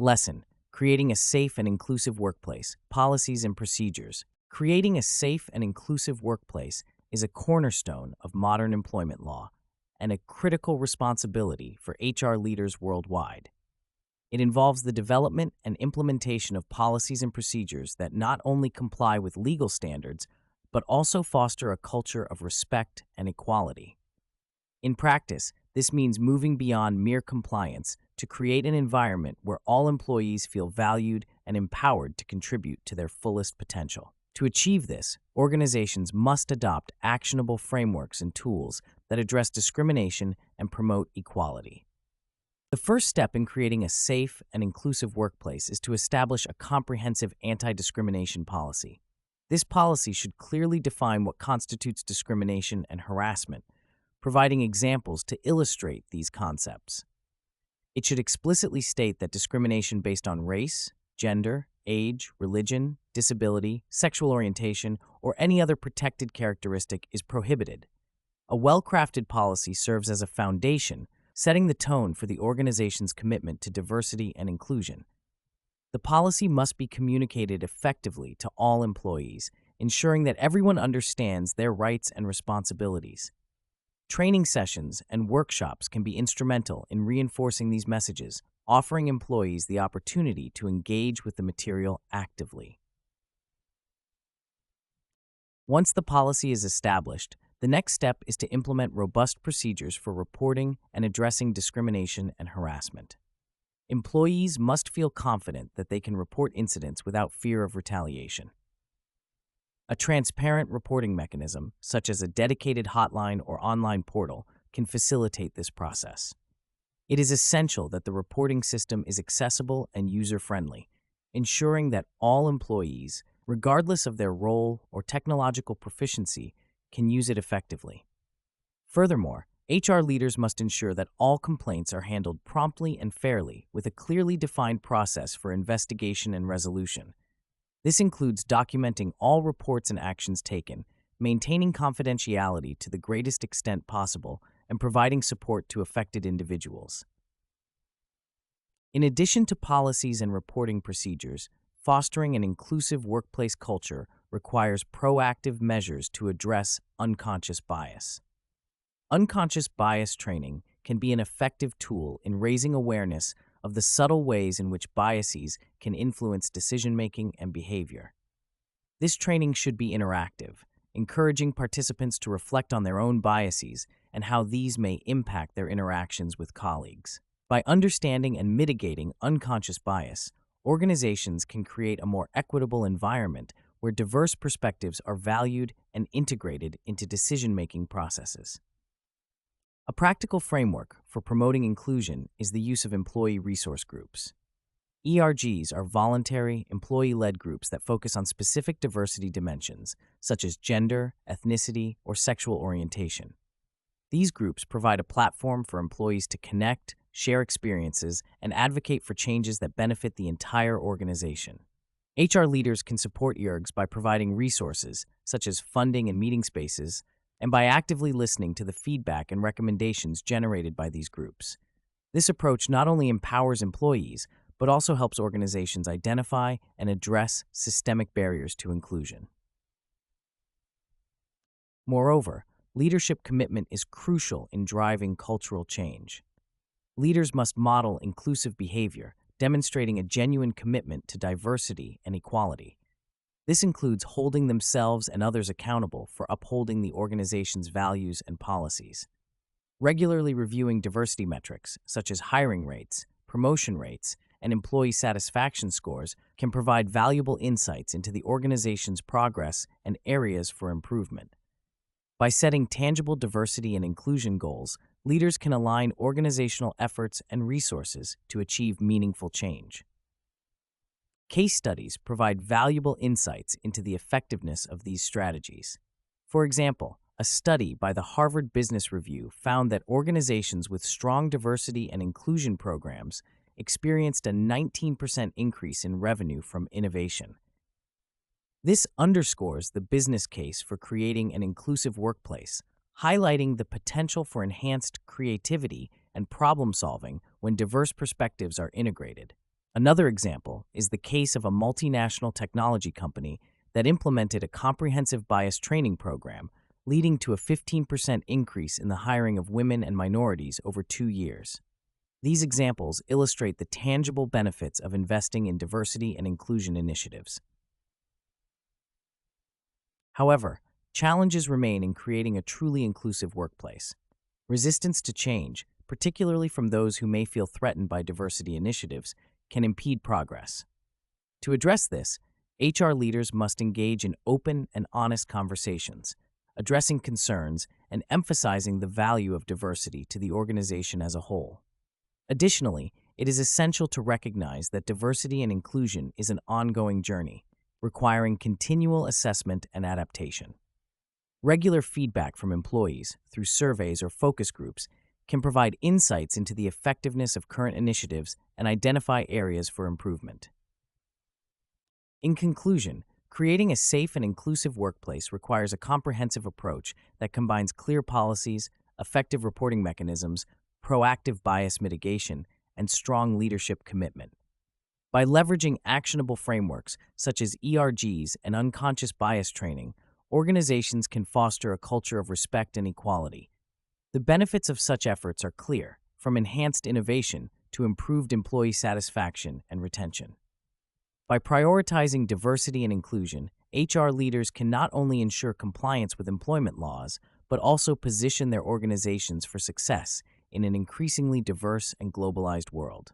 Lesson: Creating a safe and inclusive workplace, policies and procedures. Creating a safe and inclusive workplace is a cornerstone of modern employment law and a critical responsibility for HR leaders worldwide. It involves the development and implementation of policies and procedures that not only comply with legal standards, but also foster a culture of respect and equality. In practice, this means moving beyond mere compliance to create an environment where all employees feel valued and empowered to contribute to their fullest potential. To achieve this, organizations must adopt actionable frameworks and tools that address discrimination and promote equality. The first step in creating a safe and inclusive workplace is to establish a comprehensive anti-discrimination policy. This policy should clearly define what constitutes discrimination and harassment, providing examples to illustrate these concepts. It should explicitly state that discrimination based on race, gender, age, religion, disability, sexual orientation, or any other protected characteristic is prohibited. A well-crafted policy serves as a foundation, setting the tone for the organization's commitment to diversity and inclusion. The policy must be communicated effectively to all employees, ensuring that everyone understands their rights and responsibilities. Training sessions and workshops can be instrumental in reinforcing these messages, offering employees the opportunity to engage with the material actively. Once the policy is established, the next step is to implement robust procedures for reporting and addressing discrimination and harassment. Employees must feel confident that they can report incidents without fear of retaliation. A transparent reporting mechanism, such as a dedicated hotline or online portal, can facilitate this process. It is essential that the reporting system is accessible and user-friendly, ensuring that all employees, regardless of their role or technological proficiency, can use it effectively. Furthermore, HR leaders must ensure that all complaints are handled promptly and fairly with a clearly defined process for investigation and resolution. This includes documenting all reports and actions taken, maintaining confidentiality to the greatest extent possible, and providing support to affected individuals. In addition to policies and reporting procedures, fostering an inclusive workplace culture requires proactive measures to address unconscious bias. Unconscious bias training can be an effective tool in raising awareness of the subtle ways in which biases can influence decision-making and behavior. This training should be interactive, encouraging participants to reflect on their own biases and how these may impact their interactions with colleagues. By understanding and mitigating unconscious bias, organizations can create a more equitable environment where diverse perspectives are valued and integrated into decision-making processes. A practical framework for promoting inclusion is the use of employee resource groups. ERGs are voluntary, employee-led groups that focus on specific diversity dimensions, such as gender, ethnicity, or sexual orientation. These groups provide a platform for employees to connect, share experiences, and advocate for changes that benefit the entire organization. HR leaders can support ERGs by providing resources, such as funding and meeting spaces, and by actively listening to the feedback and recommendations generated by these groups. This approach not only empowers employees, but also helps organizations identify and address systemic barriers to inclusion. Moreover, leadership commitment is crucial in driving cultural change. Leaders must model inclusive behavior, demonstrating a genuine commitment to diversity and equality. This includes holding themselves and others accountable for upholding the organization's values and policies. Regularly reviewing diversity metrics, such as hiring rates, promotion rates, and employee satisfaction scores, can provide valuable insights into the organization's progress and areas for improvement. By setting tangible diversity and inclusion goals, leaders can align organizational efforts and resources to achieve meaningful change. Case studies provide valuable insights into the effectiveness of these strategies. For example, a study by the Harvard Business Review found that organizations with strong diversity and inclusion programs experienced a 19% increase in revenue from innovation. This underscores the business case for creating an inclusive workplace, highlighting the potential for enhanced creativity and problem-solving when diverse perspectives are integrated. Another example is the case of a multinational technology company that implemented a comprehensive bias training program, leading to a 15% increase in the hiring of women and minorities over 2 years. These examples illustrate the tangible benefits of investing in diversity and inclusion initiatives. However, challenges remain in creating a truly inclusive workplace. Resistance to change, particularly from those who may feel threatened by diversity initiatives, can impede progress. To address this, HR leaders must engage in open and honest conversations, addressing concerns and emphasizing the value of diversity to the organization as a whole. Additionally, it is essential to recognize that diversity and inclusion is an ongoing journey, requiring continual assessment and adaptation. Regular feedback from employees, through surveys or focus groups, can provide insights into the effectiveness of current initiatives and identify areas for improvement. In conclusion, creating a safe and inclusive workplace requires a comprehensive approach that combines clear policies, effective reporting mechanisms, proactive bias mitigation, and strong leadership commitment. By leveraging actionable frameworks such as ERGs and unconscious bias training, organizations can foster a culture of respect and equality. The benefits of such efforts are clear, from enhanced innovation to improved employee satisfaction and retention. By prioritizing diversity and inclusion, HR leaders can not only ensure compliance with employment laws, but also position their organizations for success in an increasingly diverse and globalized world.